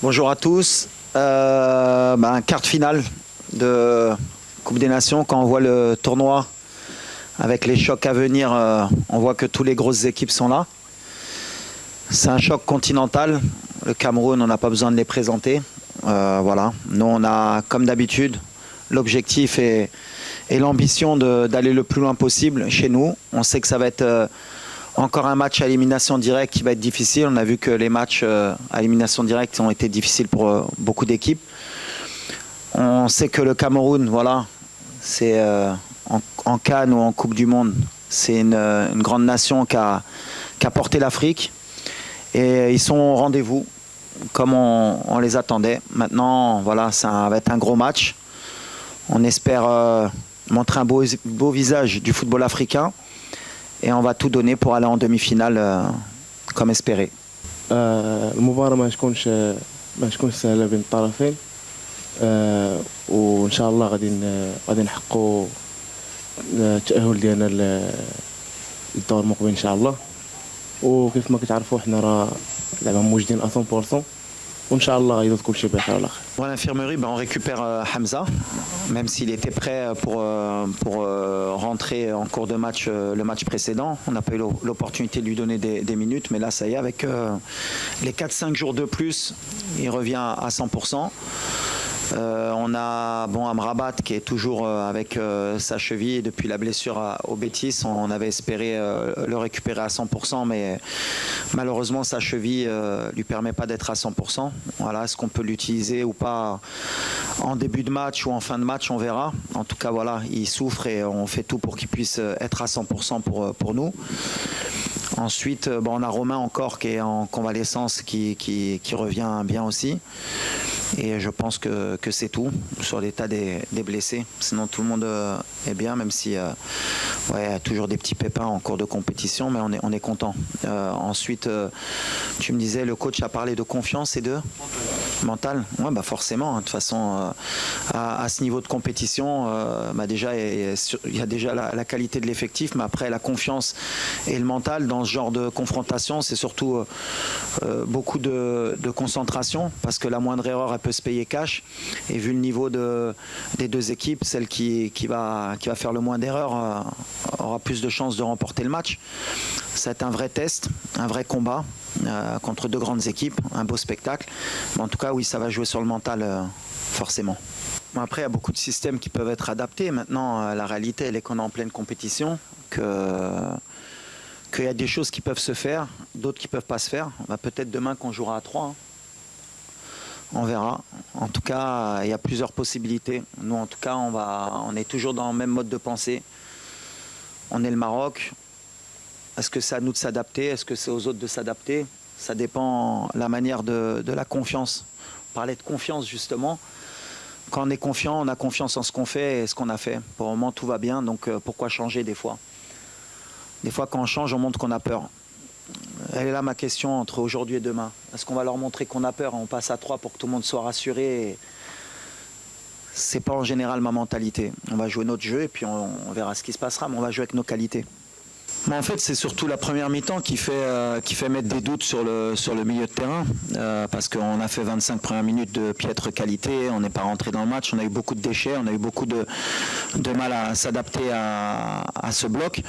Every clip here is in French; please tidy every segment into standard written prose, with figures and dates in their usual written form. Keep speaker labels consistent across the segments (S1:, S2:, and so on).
S1: Bonjour à tous. Quart de finale de Coupe des Nations. Quand on voit le tournoi avec les chocs à venir, on voit que toutes les grosses équipes sont là. C'est un choc continental. Le Cameroun, on n'a pas besoin de les présenter. Voilà. Nous, on a, comme d'habitude, l'objectif et l'ambition d'aller le plus loin possible chez nous. On sait que ça va être encore un match à élimination directe qui va être difficile. On a vu que les matchs à élimination directe ont été difficiles pour beaucoup d'équipes. On sait que le Cameroun, voilà, c'est en CAN ou en Coupe du Monde, c'est une grande nation qui a porté l'Afrique. Et ils sont au rendez-vous, comme on les attendait. Maintenant, voilà, ça va être un gros match. On espère montrer un beau visage du football africain. Et on va tout donner pour aller en demi-finale comme espéré.
S2: المباراة ما تكونش سهلة بين الطرفين. وإن شاء الله غادي نحققوا التأهل ديالنا للدور المقبل إن شاء الله. وكيف ما كتعرفوا حنا راه لعبة موجودين 100%. وإن شاء الله غيدوز كلشي بخير على خير.
S1: Pour l'infirmerie, on récupère Hamza, même s'il était prêt pour rentrer en cours de match le match précédent. On n'a pas eu l'opportunité de lui donner des minutes, mais là, ça y est, avec les 4-5 jours de plus, il revient à 100%. On a Amrabat qui est toujours avec sa cheville depuis la blessure au Betis. On avait espéré le récupérer à 100%, mais malheureusement sa cheville lui permet pas d'être à 100%. Voilà, est-ce qu'on peut l'utiliser ou pas en début de match ou en fin de match, on verra. En tout cas, voilà, il souffre et on fait tout pour qu'il puisse être à 100% pour nous. Ensuite, on a Romain encore qui est en convalescence, qui revient bien aussi. Et je pense que c'est tout sur l'état des blessés. Sinon, tout le monde est bien, même si il y a toujours des petits pépins en cours de compétition, mais on est content. Ensuite, tu me disais, le coach a parlé de confiance et de mental. Ouais, forcément. De toute façon, à ce niveau de compétition, déjà, il y a déjà la qualité de l'effectif, mais après, la confiance et le mental dans ce genre de confrontation, c'est surtout beaucoup de concentration, parce que la moindre erreur, elle peut se payer cash. Et vu le niveau des deux équipes, celle qui va faire le moins d'erreurs aura plus de chances de remporter le match. C'est un vrai test, un vrai combat contre deux grandes équipes, un beau spectacle. Mais en tout cas, oui, ça va jouer sur le mental, forcément. Après, il y a beaucoup de systèmes qui peuvent être adaptés. Maintenant, la réalité, elle est qu'on est en pleine compétition, qu'il y a des choses qui peuvent se faire, d'autres qui ne peuvent pas se faire. Peut-être demain qu'on jouera à 3. On verra. En tout cas, il y a plusieurs possibilités. Nous, en tout cas, on est toujours dans le même mode de pensée. On est le Maroc. Est-ce que c'est à nous de s'adapter? Est-ce que c'est aux autres de s'adapter? Ça dépend de la manière de la confiance. On parlait de confiance, justement. Quand on est confiant, on a confiance en ce qu'on fait et ce qu'on a fait. Pour le moment, tout va bien, donc pourquoi changer des fois? Des fois, quand on change, on montre qu'on a peur. Elle est là ma question entre aujourd'hui et demain. Est-ce qu'on va leur montrer qu'on a peur et on passe à 3 pour que tout le monde soit rassuré? C'est pas en général ma mentalité. On va jouer notre jeu et puis on verra ce qui se passera, mais on va jouer avec nos qualités. Mais en fait, c'est surtout la première mi-temps qui fait mettre des doutes sur le milieu de terrain, parce qu'on a fait 25 premières minutes de piètre qualité, on n'est pas rentré dans le match, on a eu beaucoup de déchets, on a eu beaucoup de mal à s'adapter à ce bloc.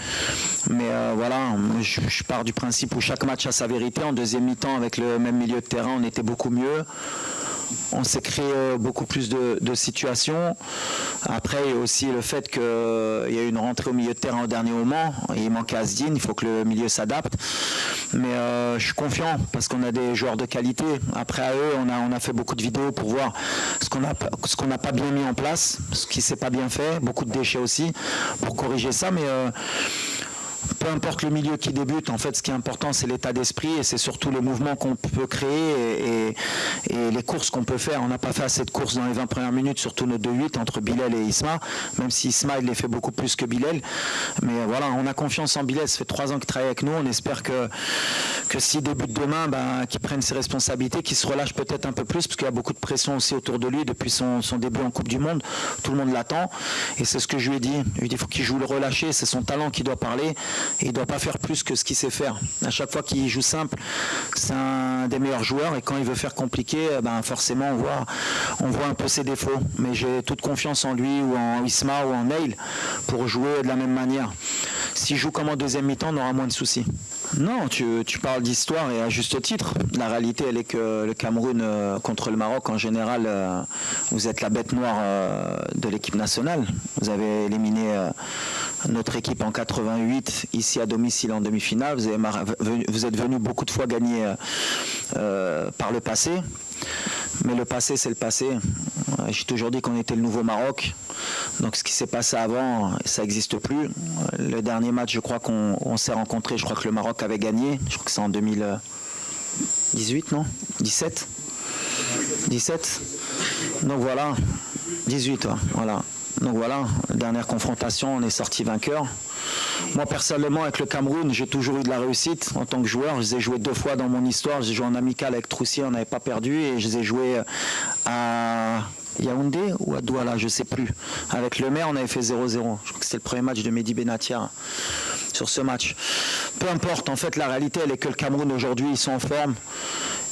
S1: Mais voilà, je pars du principe où chaque match a sa vérité. En deuxième mi-temps, avec le même milieu de terrain, on était beaucoup mieux. On s'est créé beaucoup plus de situations. Après, il y a aussi le fait qu'il y a eu une rentrée au milieu de terrain au dernier moment. Il manquait Asdine, il faut que le milieu s'adapte. Mais je suis confiant parce qu'on a des joueurs de qualité. Après, à eux, on a fait beaucoup de vidéos pour voir ce qu'on n'a pas bien mis en place, ce qui ne s'est pas bien fait. Beaucoup de déchets aussi pour corriger ça. Mais peu importe le milieu qui débute, en fait, ce qui est important, c'est l'état d'esprit et c'est surtout le mouvement qu'on peut créer et les courses qu'on peut faire. On n'a pas fait assez de courses dans les 20 premières minutes, surtout nos 2-8 entre Bilal et Isma, même si Isma, il les fait beaucoup plus que Bilal. Mais voilà, on a confiance en Bilal, ça fait 3 ans qu'il travaille avec nous. On espère que s'il débute demain, qu'il prenne ses responsabilités, qu'il se relâche peut-être un peu plus, parce qu'il y a beaucoup de pression aussi autour de lui depuis son début en Coupe du Monde. Tout le monde l'attend et c'est ce que je lui ai dit. Il faut qu'il joue le relâché, c'est son talent qui doit parler. Et il ne doit pas faire plus que ce qu'il sait faire. À chaque fois qu'il joue simple, c'est un des meilleurs joueurs. Et quand il veut faire compliqué, forcément, on voit un peu ses défauts. Mais j'ai toute confiance en lui, ou en Isma, ou en Neil, pour jouer de la même manière. S'il joue comme en deuxième mi-temps, on aura moins de soucis. Non, tu parles d'histoire et à juste titre. La réalité, elle est que le Cameroun contre le Maroc, en général, vous êtes la bête noire de l'équipe nationale. Vous avez éliminé notre équipe en 88, ici à domicile en demi-finale. Vous êtes venu beaucoup de fois gagner par le passé. Mais le passé, c'est le passé. J'ai toujours dit qu'on était le nouveau Maroc. Donc ce qui s'est passé avant, ça n'existe plus. Le dernier match, je crois qu'on s'est rencontrés, je crois que le Maroc avait gagné. Je crois que c'est en 2018, non 17 17. Donc voilà, 18, voilà. Donc voilà, dernière confrontation, on est sorti vainqueur. Moi personnellement avec le Cameroun, j'ai toujours eu de la réussite en tant que joueur. Je les ai joués 2 fois dans mon histoire. J'ai joué en amical avec Troussier, on n'avait pas perdu. Et je les ai joués à Yaoundé ou à Douala, je ne sais plus. Avec le maire, on avait fait 0-0. Je crois que c'était le premier match de Mehdi Benatia sur ce match. Peu importe, en fait la réalité elle est que le Cameroun aujourd'hui, ils sont en forme.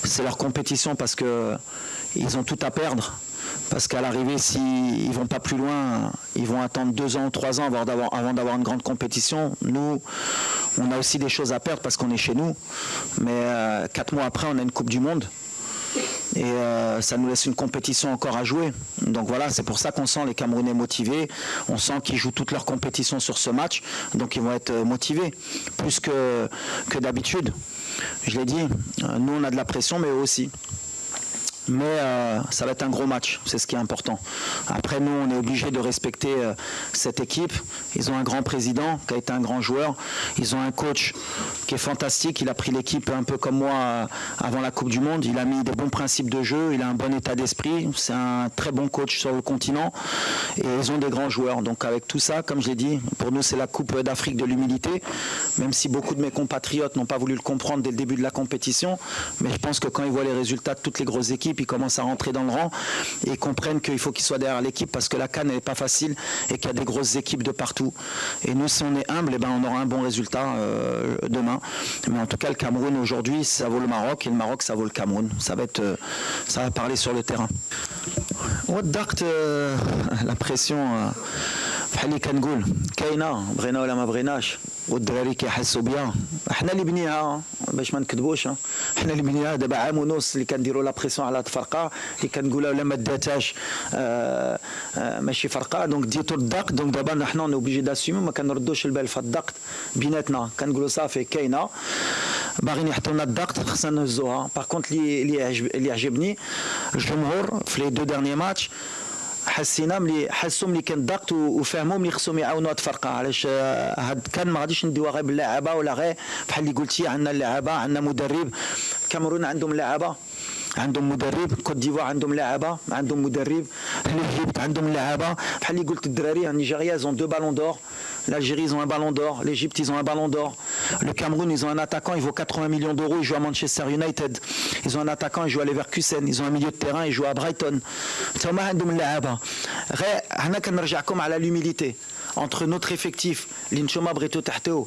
S1: C'est leur compétition parce qu'ils ont tout à perdre. Parce qu'à l'arrivée, s'ils ne vont pas plus loin, ils vont attendre 2 ans ou 3 ans avant d'avoir une grande compétition. Nous, on a aussi des choses à perdre parce qu'on est chez nous. Mais 4 mois après, on a une Coupe du Monde. Et ça nous laisse une compétition encore à jouer. Donc voilà, c'est pour ça qu'on sent les Camerounais motivés. On sent qu'ils jouent toute leur compétition sur ce match. Donc ils vont être motivés, plus que d'habitude. Je l'ai dit, nous on a de la pression, mais eux aussi. Mais ça va être un gros match, c'est ce qui est important. Après, nous, on est obligé de respecter cette équipe. Ils ont un grand président qui a été un grand joueur. Ils ont un coach qui est fantastique. Il a pris l'équipe un peu comme moi avant la Coupe du Monde. Il a mis des bons principes de jeu. Il a un bon état d'esprit. C'est un très bon coach sur le continent. Et ils ont des grands joueurs. Donc avec tout ça, comme je l'ai dit, pour nous, c'est la Coupe d'Afrique de l'humilité. Même si beaucoup de mes compatriotes n'ont pas voulu le comprendre dès le début de la compétition. Mais je pense que quand ils voient les résultats de toutes les grosses équipes, ils commencent à rentrer dans le rang et comprennent qu'il faut qu'ils soient derrière l'équipe parce que la CAN n'est pas facile et qu'il y a des grosses équipes de partout. Et nous, si on est humble, on aura un bon résultat demain. Mais en tout cas, le Cameroun aujourd'hui, ça vaut le Maroc et le Maroc, ça vaut le Cameroun. Ça va parler sur le terrain. La pression. بحال اللي كنقول كاينه بغينا ولا ما بغيناش والدراري كيحسوا بها احنا اللي بنيها باش ما نكذبوش احنا اللي بنيها دابا عام ونص اللي كنديروا لا بريسيون على هاد الفرقه اللي كنقولها ولا ما داتاش ماشي فرقه دونك ديتو الضغط دونك دابا حنا اون اوبليجي داسيمي ما كنردوش البال في الضغط بيناتنا كنقولوا صافي كاينه باغيين يحطوا لنا الضغط خصنا نهزوها باغ كونت اللي عجبني الجمهور في لي 2 ديرني ماتش حسوا ملي كان ضغط وفهموا ملي خصهم يعاونوا هاد الفرقه علاش هاد كان ما غاديش نديوها غير باللاعبه ولا غير بحال اللي قلتي عندنا اللاعبه عندنا مدرب الكاميرون عندهم لاعبه عندهم مدرب كوت ديفوار عندهم لاعبه عندهم مدرب l'Égypte عندهم لاعبه بحال اللي قلت الدراري النيجيريا ils ont 2 ballons d'or l'Algérie ils ont un ballon d'or l'Égypte ils ont un ballon d'or le Cameroun ils ont un attaquant il vaut 80 millions d'euros il joue à Manchester United ils ont un attaquant il joue à Leverkusen ils ont un milieu de terrain il joue à Brighton تما عندهم لاعبه غير حنا كنرجعكم على l'humilité entre notre effectif اللي نتوما بغيتو تحتوه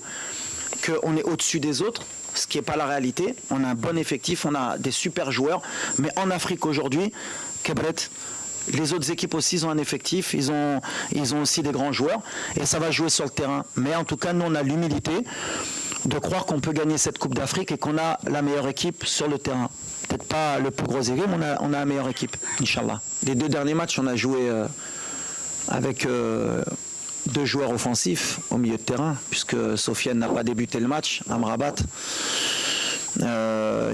S1: qu'on est au-dessus des autres, ce qui n'est pas la réalité. On a un bon effectif, on a des super joueurs. Mais en Afrique aujourd'hui, Kebret, les autres équipes aussi ils ont un effectif, ils ont aussi des grands joueurs. Et ça va jouer sur le terrain. Mais en tout cas, nous, on a l'humilité de croire qu'on peut gagner cette Coupe d'Afrique et qu'on a la meilleure équipe sur le terrain. Peut-être pas le plus gros équipe, mais on a la meilleure équipe, Inch'Allah. Les 2 derniers matchs, on a joué avec... 2 joueurs offensifs au milieu de terrain, puisque Sofiane n'a pas débuté le match, Amrabat,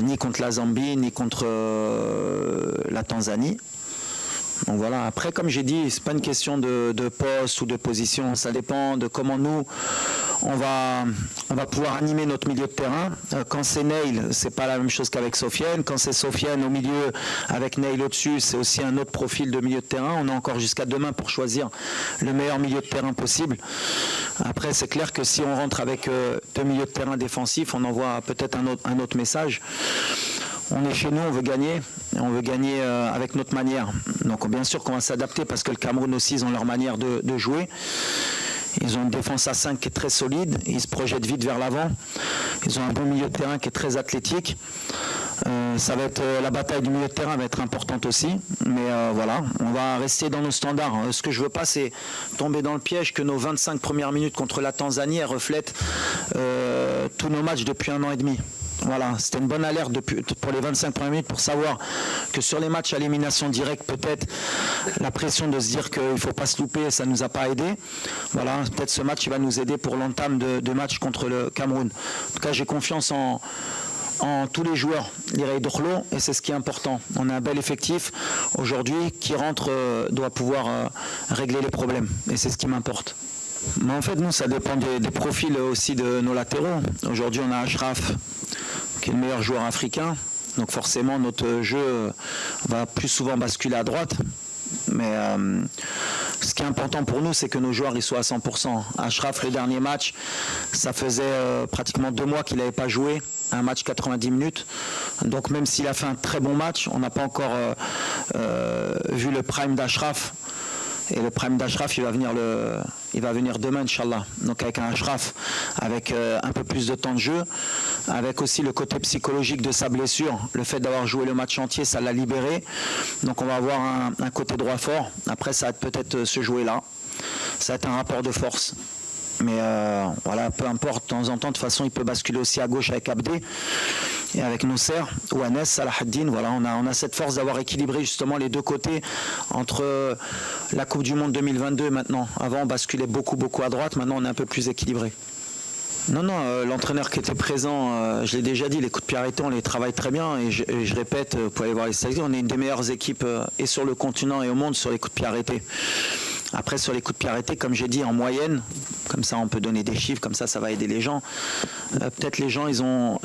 S1: ni contre la Zambie, ni contre la Tanzanie. Donc voilà, après comme j'ai dit, c'est pas une question de poste ou de position, ça dépend de comment nous on va pouvoir animer notre milieu de terrain. Quand c'est Neil, c'est pas la même chose qu'avec Sofiane. Quand c'est Sofiane au milieu avec Neil au-dessus, c'est aussi un autre profil de milieu de terrain. On a encore jusqu'à demain pour choisir le meilleur milieu de terrain possible. Après, c'est clair que si on rentre avec 2 milieux de terrain défensifs, on envoie peut-être un autre message. On est chez nous, on veut gagner, et on veut gagner avec notre manière. Donc bien sûr qu'on va s'adapter parce que le Cameroun aussi, ils ont leur manière de jouer. Ils ont une défense à 5 qui est très solide. Ils se projettent vite vers l'avant. Ils ont un bon milieu de terrain qui est très athlétique. Ça va être la bataille du milieu de terrain va être importante aussi. Mais voilà, on va rester dans nos standards. Ce que je veux pas, c'est tomber dans le piège que nos 25 premières minutes contre la Tanzanie reflètent tous nos matchs depuis 1 an et demi. Voilà, c'était une bonne alerte pour les 25 premières minutes pour savoir que sur les matchs à élimination directe, peut-être la pression de se dire qu'il ne faut pas se louper, ça ne nous a pas aidé. Voilà, peut-être ce match il va nous aider pour l'entame de match contre le Cameroun. En tout cas, j'ai confiance en tous les joueurs, l'Irei Dorlo, et c'est ce qui est important. On a un bel effectif aujourd'hui qui rentre, doit pouvoir régler les problèmes, et c'est ce qui m'importe. Mais en fait, nous, ça dépend des profils aussi de nos latéraux. Aujourd'hui, on a Achraf, qui est le meilleur joueur africain. Donc forcément, notre jeu va plus souvent basculer à droite. Mais ce qui est important pour nous, c'est que nos joueurs ils soient à 100%. Achraf, le dernier match, ça faisait pratiquement 2 mois qu'il n'avait pas joué. Un match 90 minutes. Donc même s'il a fait un très bon match, on n'a pas encore vu le prime d'Achraf. Et le prime d'Achraf, il va venir demain, Inch'Allah. Donc avec un Achraf, avec un peu plus de temps de jeu, avec aussi le côté psychologique de sa blessure. Le fait d'avoir joué le match entier, ça l'a libéré. Donc on va avoir un côté droit fort. Après, ça va peut-être se jouer là. Ça va être un rapport de force. Mais voilà, peu importe, de temps en temps, de toute façon, il peut basculer aussi à gauche avec Abdé et avec Nousser ou Anes, Salahaddin. Voilà, on a cette force d'avoir équilibré justement les deux côtés entre la Coupe du Monde 2022 et maintenant. Avant, on basculait beaucoup à droite, maintenant, on est un peu plus équilibré. Non, l'entraîneur qui était présent, je l'ai déjà dit, les coups de pied arrêtés, on les travaille très bien. Et je répète, vous pouvez aller voir les statistiques, on est une des meilleures équipes et sur le continent et au monde sur les coups de pied arrêtés. Après, sur les coups de pied arrêtés, comme j'ai dit, en moyenne, comme ça on peut donner des chiffres, comme ça va aider les gens. Peut-être les gens, ils ont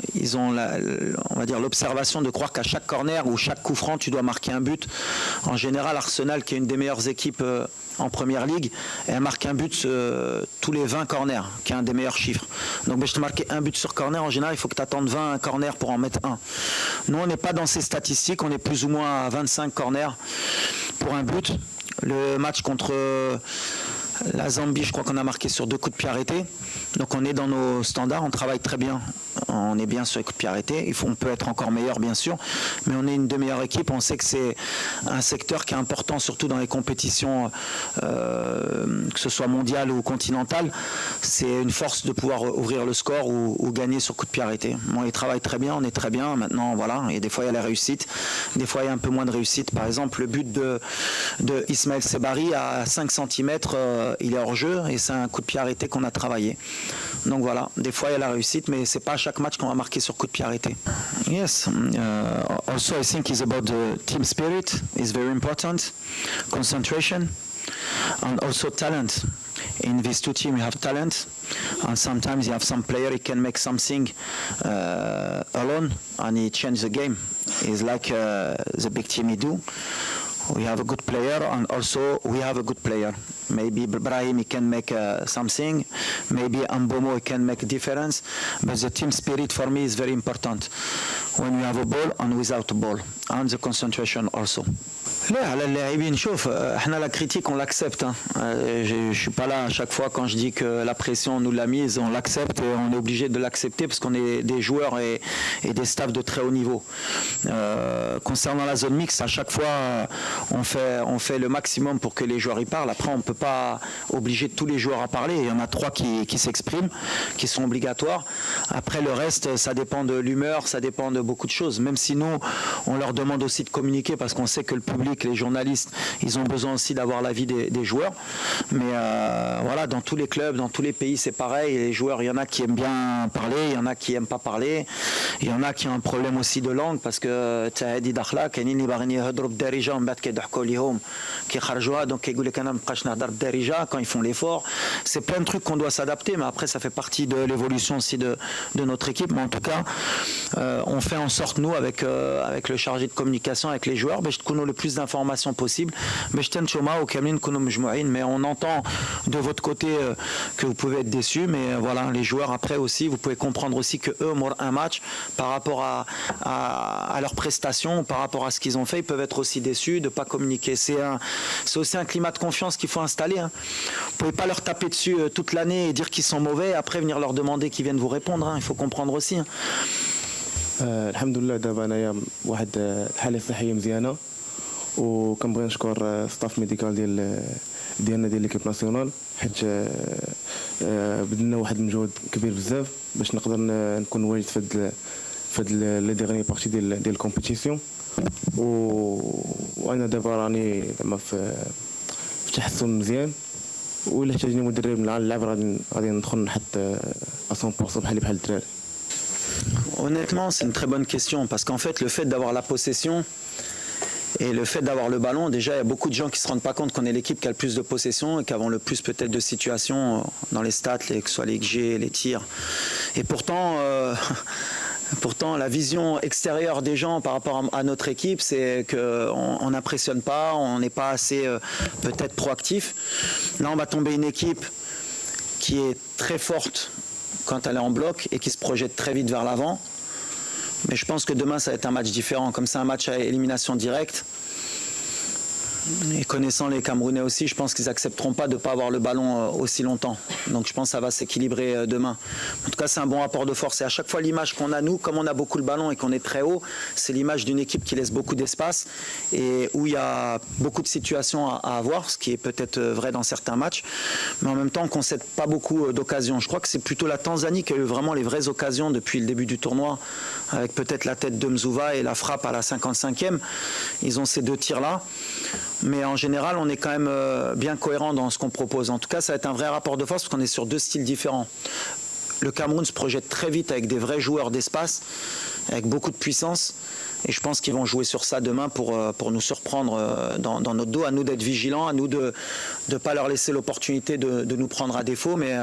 S1: on va dire l'observation de croire qu'à chaque corner ou chaque coup franc, tu dois marquer un but. En général, Arsenal, qui est une des meilleures équipes en première ligue, elle marque un but tous les 20 corners, qui est un des meilleurs chiffres. Donc, je te marquer un but sur corner, en général, il faut que tu attendes 20 corners pour en mettre un. Nous, on n'est pas dans ces statistiques, on est plus ou moins à 25 corners pour un but. Le match contre la Zambie, je crois qu'on a marqué sur 2 coups de pied arrêtés. Donc on est dans nos standards, on travaille très bien. On est bien sur les coups de pied arrêtés. On peut être encore meilleur, bien sûr. Mais on est une des meilleures équipes. On sait que c'est un secteur qui est important, surtout dans les compétitions, que ce soit mondiales ou continentales. C'est une force de pouvoir ouvrir le score ou gagner sur coups de pied arrêtés. Bon, ils travaillent très bien, on est très bien. Maintenant, voilà. Et des fois, il y a la réussite. Des fois, il y a un peu moins de réussite. Par exemple, le but de Ismaël Sebari à 5 cm, il est hors jeu et c'est un coup de pied arrêté qu'on a travaillé. Donc voilà, des fois il y a la réussite, mais c'est pas à chaque match qu'on va marquer sur coup de pied arrêté. Yes, also I think it's about the team spirit is very important, concentration, and also talent. In these two teams, you have talent, and sometimes you have some player who can make something alone, and he change the game. It's like the big team he do. We have a good player, and also we have a good player. Maybe Brahim can make something, maybe Ambomo can make a difference, but the team spirit for me is very important when we have a ball and without a ball, and the concentration also. لا على اللاعبين شوف احنا la critique on l'accepte hein. Je suis pas là à chaque fois quand je dis que la pression on nous l'a mise, on l'accepte et on est obligé de l'accepter parce qu'on est des joueurs et des staffs de très haut niveau. Concernant la zone mixte, à chaque fois on fait le maximum pour que les joueurs y parlent. Après on peut pas obliger tous les joueurs à parler. Il y en a 3 qui s'expriment, qui sont obligatoires. Après le reste, ça dépend de l'humeur, ça dépend de beaucoup de choses. Même si nous, on leur demande aussi de communiquer parce qu'on sait que le public, les journalistes, ils ont besoin aussi d'avoir l'avis des joueurs. Mais voilà, dans tous les clubs, dans tous les pays, c'est pareil. Les joueurs, il y en a qui aiment bien parler, il y en a qui n'aiment pas parler. Il y en a qui ont un problème aussi de langue parce que Tahadi Dakhla, Kenini Barni Hadrob Darija, Mbat Kedahko Lihom, qui Kharjoa, donc Kegoulekana Mkashna Darija, quand ils font l'effort. C'est plein de trucs qu'on doit s'adapter, mais après, ça fait partie de l'évolution aussi de notre équipe. Mais en tout cas, on fait fait en sorte, nous, avec le chargé de communication, avec les joueurs, je te le plus d'informations possible. Mais on entend de votre côté que vous pouvez être déçus, mais voilà, les joueurs après aussi, vous pouvez comprendre aussi que eux, un match, par rapport à leurs prestations, par rapport à ce qu'ils ont fait, ils peuvent être aussi déçus de ne pas communiquer. C'est aussi un climat de confiance qu'il faut installer. Hein. Vous ne pouvez pas leur taper dessus toute l'année et dire qu'ils sont mauvais, et après venir leur demander qu'ils viennent vous répondre. Hein. Il faut comprendre aussi. Hein.
S2: الحمد لله دابا انايا واحد الحاله صحيه مزيانه وكنبغي نشكر ستاف ميديكال ديالنا ديال ليكيب ناسيونال حيت بدلنا واحد المجهود كبير بزاف باش نقدر نكون واجد في لي ديغني بارتي ديال الكومبيتيسيون وانا دابا راني زعما في تحسن مزيان وإلا احتاجني مدرب نلعب غادي ندخل نحط 100% بحال الدراري.
S1: Honnêtement, c'est une très bonne question parce qu'en fait, le fait d'avoir la possession et le fait d'avoir le ballon, déjà, il y a beaucoup de gens qui ne se rendent pas compte qu'on est l'équipe qui a le plus de possession et qui avons le plus peut-être de situations dans les stats, que ce soit les XG, les tirs. Et pourtant, la vision extérieure des gens par rapport à notre équipe, c'est qu'on n'impressionne pas, on n'est pas assez peut-être proactif. Là, on va tomber une équipe qui est très forte quand elle est en bloc et qui se projette très vite vers l'avant. Mais je pense que demain, ça va être un match différent. Comme c'est un match à élimination directe, et connaissant les Camerounais aussi, je pense qu'ils n'accepteront pas de ne pas avoir le ballon aussi longtemps. Donc je pense que ça va s'équilibrer demain. En tout cas, c'est un bon rapport de force. Et à chaque fois, l'image qu'on a, nous, comme on a beaucoup le ballon et qu'on est très haut, c'est l'image d'une équipe qui laisse beaucoup d'espace et où il y a beaucoup de situations à avoir, ce qui est peut-être vrai dans certains matchs. Mais en même temps, on ne concède pas beaucoup d'occasions. Je crois que c'est plutôt la Tanzanie qui a eu vraiment les vraies occasions depuis le début du tournoi, avec peut-être la tête de Mzouva et la frappe à la 55e. Ils ont ces deux tirs-là. Mais en général, on est quand même bien cohérent dans ce qu'on propose. En tout cas, ça va être un vrai rapport de force parce qu'on est sur deux styles différents. Le Cameroun se projette très vite avec des vrais joueurs d'espace, avec beaucoup de puissance. Et je pense qu'ils vont jouer sur ça demain pour nous surprendre dans notre dos. À nous d'être vigilants, à nous de ne pas leur laisser l'opportunité de nous prendre à défaut. Mais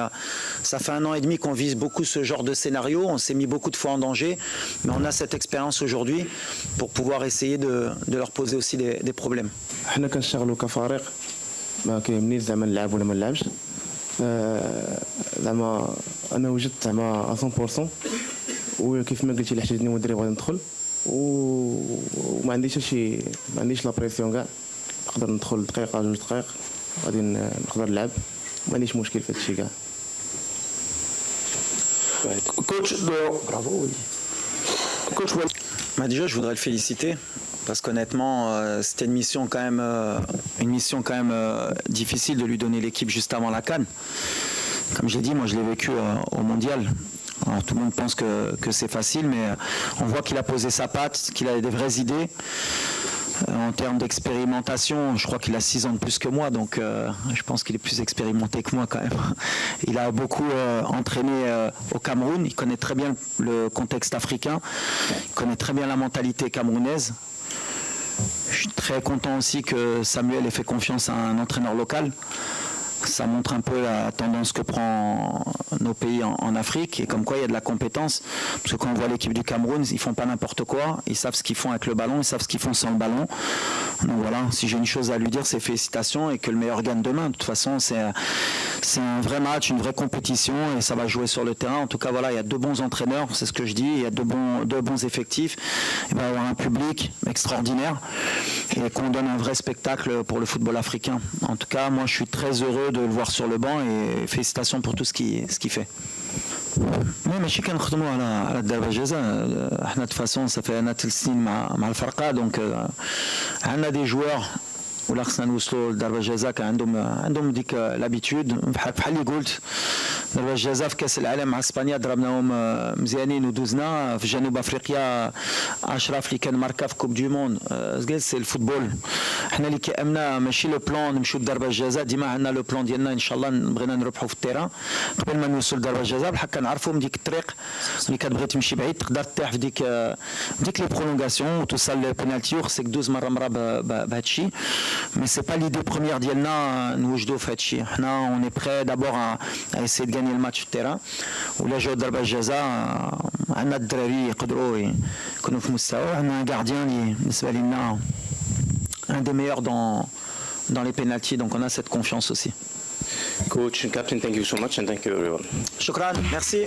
S1: ça fait 1 an et demi qu'on vise beaucoup ce genre de scénario. On s'est mis beaucoup de fois en danger. Mais on a cette expérience aujourd'hui pour pouvoir essayer de leur poser aussi des problèmes.
S2: حنا كنشتغلوا كفريق ما كيهمنيش زعما نلعب ولا ما نلعبش زعما انا وجدت زعما 100% وكيف ما قلتي الا احتاجني مدرب غادي ندخل وما عنديش شي ما عنديش لا بريسيون كاع نقدر ندخل دقيقه 2 دقائق غادي نقدر نلعب ما عنديش مشكل في هادشي كاع.
S1: Coach, déjà, je voudrais le féliciter parce qu'honnêtement, c'était une mission quand même difficile de lui donner l'équipe juste avant la CAN. Comme je l'ai dit, moi je l'ai vécu au mondial. Alors, tout le monde pense que c'est facile, mais on voit qu'il a posé sa patte, qu'il a des vraies idées. En termes d'expérimentation, je crois qu'il a 6 ans de plus que moi, donc je pense qu'il est plus expérimenté que moi quand même. Il a beaucoup entraîné au Cameroun, il connaît très bien le contexte africain, il connaît très bien la mentalité camerounaise. Je suis très content aussi que Samuel ait fait confiance à un entraîneur local. Ça montre un peu la tendance que prend nos pays en Afrique et comme quoi il y a de la compétence. Parce que quand on voit l'équipe du Cameroun, ils font pas n'importe quoi. Ils savent ce qu'ils font avec le ballon, ils savent ce qu'ils font sans le ballon. Donc voilà, si j'ai une chose à lui dire, c'est félicitations et que le meilleur gagne demain. De toute façon, c'est un vrai match, une vraie compétition et ça va jouer sur le terrain. En tout cas, voilà, il y a 2 bons entraîneurs, c'est ce que je dis. Il y a 2 bons effectifs. Il va y avoir un public extraordinaire et qu'on donne un vrai spectacle pour le football africain. En tout cas, moi, je suis très heureux de le voir sur le banc et félicitations pour tout ce qu'il fait. Oui, ماشي كنخدموا على الضربة الجزاء. احنا de toute façon ça fait 3 سنين مع الفرقة donc عندنا des joueurs ولا خصنا نوصلوا لضربة الجزاء كان عندهم ديك لابيتود بحال اللي قلت ضربة الجزاء في كأس العالم مع اسبانيا ضربناهم مزيانين ودوزنا في جنوب افريقيا اشرف اللي كان ماركا في كوب دو موند سي الفوتبول حنا اللي كيامنا ماشي لو بلان نمشيو لضربة الجزاء ديما عندنا لو بلان ديالنا ان شاء الله بغينا نربحوا في التيران قبل ما نوصل لضربة الجزاء بحال كنعرفوا من ديك الطريق اللي كتبغي تمشي بعيد تقدر تطيح في ديك لي برولونغاسيون وتوصل للبينالتي وخصك دوز مره بهذا الشيء. Mais c'est pas l'idée première ديالنا نوجدوا في هذا الشيء. حنا on est prêt d'abord à essayer de gagner le match في التيران ولا جاو ضربة الجزاء عندنا الدراري يقدروا كنا في مستوى. عندنا un gardien اللي بالنسبة لنا un des meilleurs dans les pénaltys, donc on a cette confiance aussi.
S3: Coach and captain, thank you so much and thank you everyone.
S1: شكرا, merci.